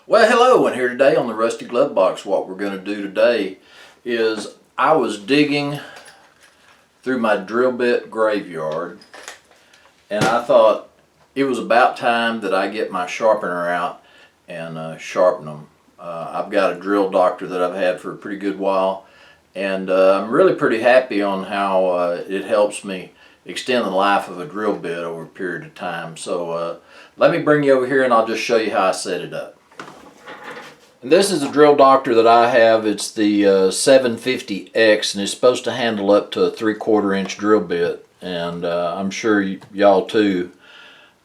Well, hello, and here today on the Rusty Glove Box, what we're going to do today is I was digging through my drill bit graveyard, and I thought it was about time that I get my sharpener out and sharpen them. I've got a drill doctor that I've had for a pretty good while, and I'm really pretty happy on how it helps me extend the life of a drill bit over a period of time. So let me bring you over here and I'll just show you how I set it up. And this is a drill doctor that I have. It's the 750X, and it's supposed to handle up to a 3/4 inch drill bit. And I'm sure y'all too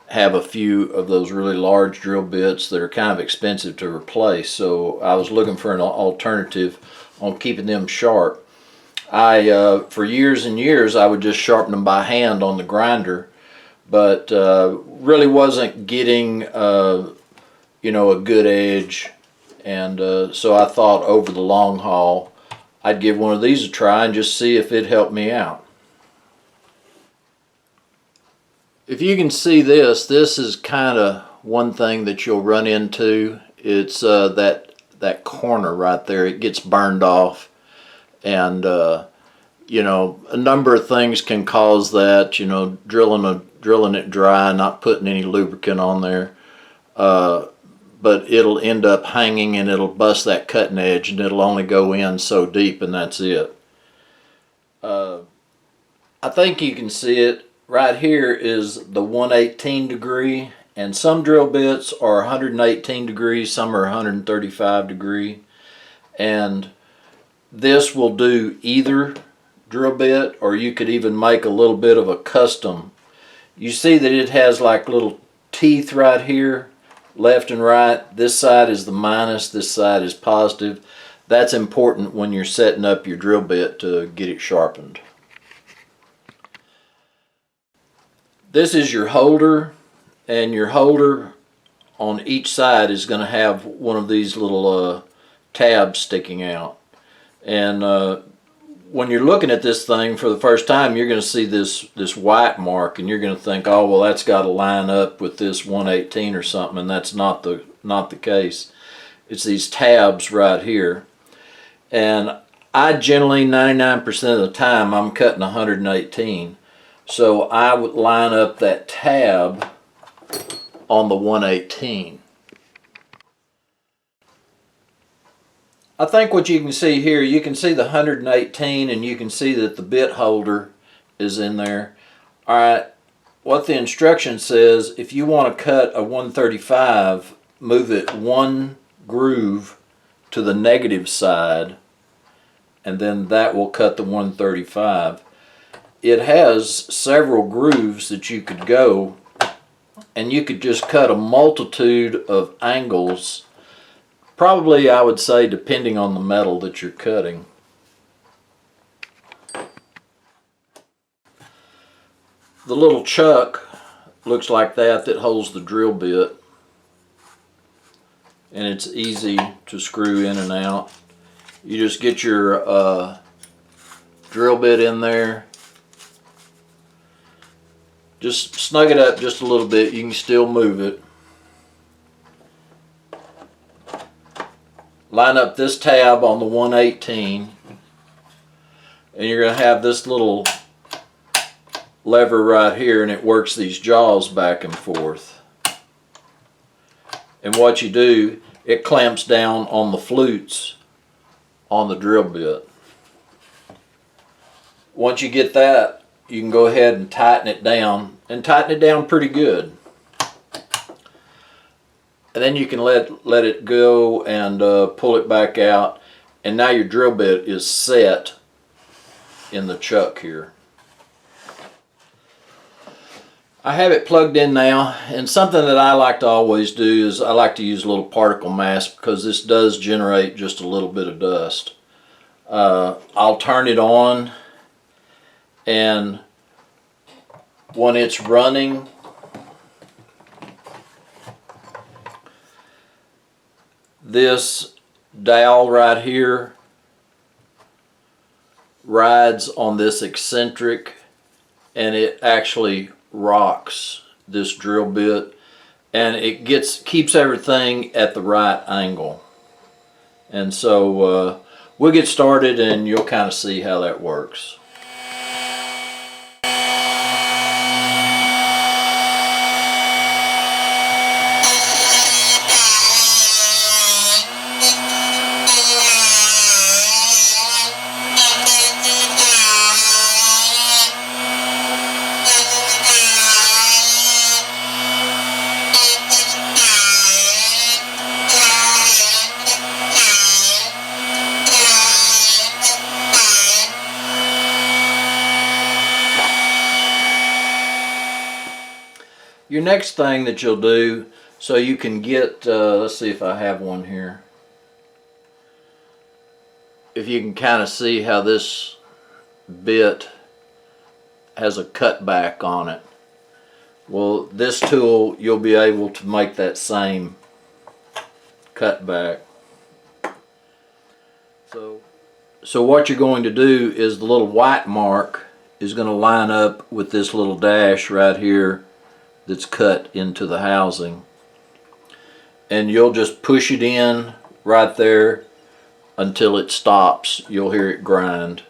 have a few of those really large drill bits that are kind of expensive to replace. So I was looking for an alternative on keeping them sharp. For years and years, I would just sharpen them by hand on the grinder, but really wasn't getting a good edge. And so I thought over the long haul I'd give one of these a try and just see if it helped me out. If you can see this is kind of one thing that you'll run into. It's that corner right there. It gets burned off, and a number of things can cause that. Drilling it dry, not putting any lubricant on there. But it'll end up hanging and it'll bust that cutting edge, and it'll only go in so deep, and that's it. I think you can see it right here is the 118 degree, and some drill bits are 118 degrees, some are 135 degree, and this will do either drill bit, or you could even make a little bit of a custom. You see that it has like little teeth right here, left and right. This side is the minus, this side is positive. That's important when you're setting up your drill bit to get it sharpened. This is your holder, and your holder on each side is going to have one of these little tabs sticking out. And when you're looking at this thing for the first time, you're going to see this white mark, and you're going to think, oh well, that's got to line up with this 118 or something, and that's not the case. It's these tabs right here, and I generally 99% of the time I'm cutting 118, so I would line up that tab on the 118. I think what you can see here, you can see the 118, and you can see that the bit holder is in there. Alright, what the instruction says, if you want to cut a 135, move it one groove to the negative side, and then that will cut the 135. It has several grooves that you could go, and you could just cut a multitude of angles. Probably, I would say, depending on the metal that you're cutting. The little chuck looks like that holds the drill bit, and it's easy to screw in and out. You just get your drill bit in there. Just snug it up just a little bit. You can still move it. Line up this tab on the 118, and you're going to have this little lever right here, and it works these jaws back and forth. And what you do, it clamps down on the flutes on the drill bit. Once you get that, you can go ahead and tighten it down, and tighten it down pretty good. And then you can let it go and pull it back out, and now your drill bit is set in the chuck here. I have it plugged in now, and something that I like to always do is I like to use a little particle mask, because this does generate just a little bit of dust. I'll turn it on, and when it's running, this dowel right here rides on this eccentric, and it actually rocks this drill bit, and it keeps everything at the right angle. And so we'll get started and you'll kind of see how that works. Your next thing that you'll do, so you can get, let's see if I have one here. If you can kind of see how this bit has a cutback on it. Well, this tool, you'll be able to make that same cutback. So what you're going to do is the little white mark is going to line up with this little dash right here that's cut into the housing, and you'll just push it in right there until it stops. You'll hear it grind.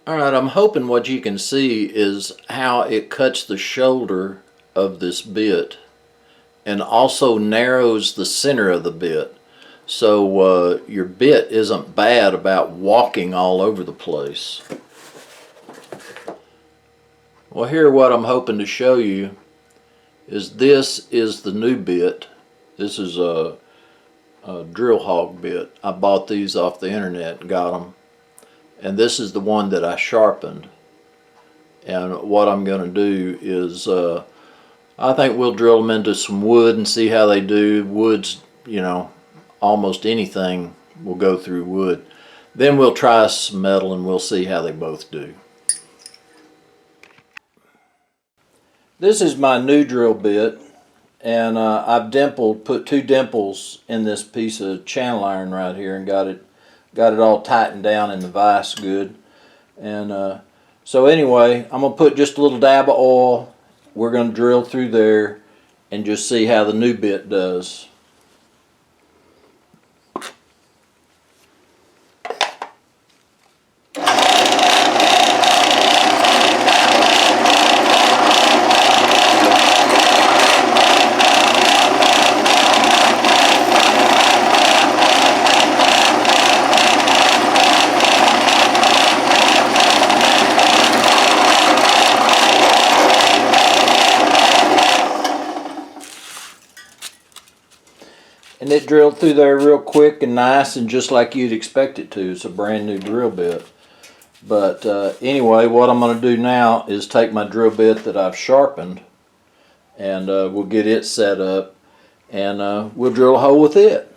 Alright, I'm hoping what you can see is how it cuts the shoulder of this bit and also narrows the center of the bit, so your bit isn't bad about walking all over the place. Well, here what I'm hoping to show you is this is the new bit. This is a drill hog bit. I bought these off the internet and got them. And this is the one that I sharpened. And what I'm going to do is, I think we'll drill them into some wood and see how they do. Wood's, you know, almost anything will go through wood. Then we'll try some metal and we'll see how they both do. This is my new drill bit, and I've put 2 dimples in this piece of channel iron right here and got it all tightened down in the vise good. And so anyway, I'm going to put just a little dab of oil. We're going to drill through there and just see how the new bit does. And it drilled through there real quick and nice and just like you'd expect it to. It's a brand new drill bit. But anyway, what I'm going to do now is take my drill bit that I've sharpened, and we'll get it set up, and we'll drill a hole with it.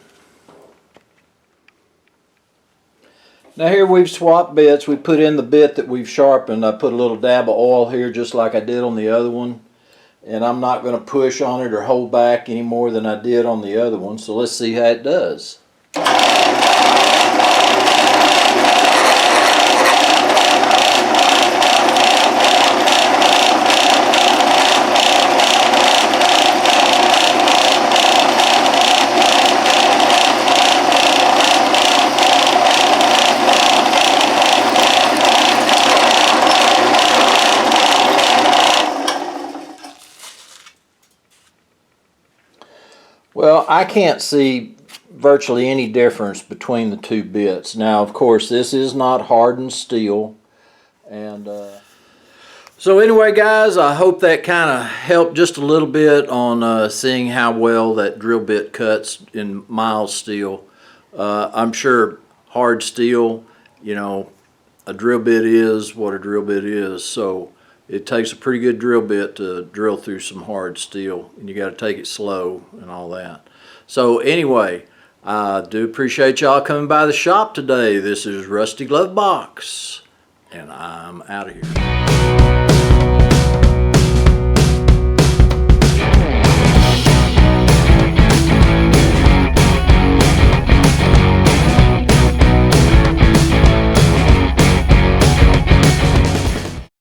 Now here we've swapped bits. We put in the bit that we've sharpened. I put a little dab of oil here just like I did on the other one. And I'm not going to push on it or hold back any more than I did on the other one. So let's see how it does. Well, I can't see virtually any difference between the 2 bits. Now, of course, this is not hardened steel. And so anyway, guys, I hope that kind of helped just a little bit on seeing how well that drill bit cuts in mild steel. I'm sure hard steel, you know, a drill bit is what a drill bit is. So it takes a pretty good drill bit to drill through some hard steel, and you got to take it slow and all that. So anyway, I do appreciate y'all coming by the shop today. This is Rusty Glove Box, and I'm out of here.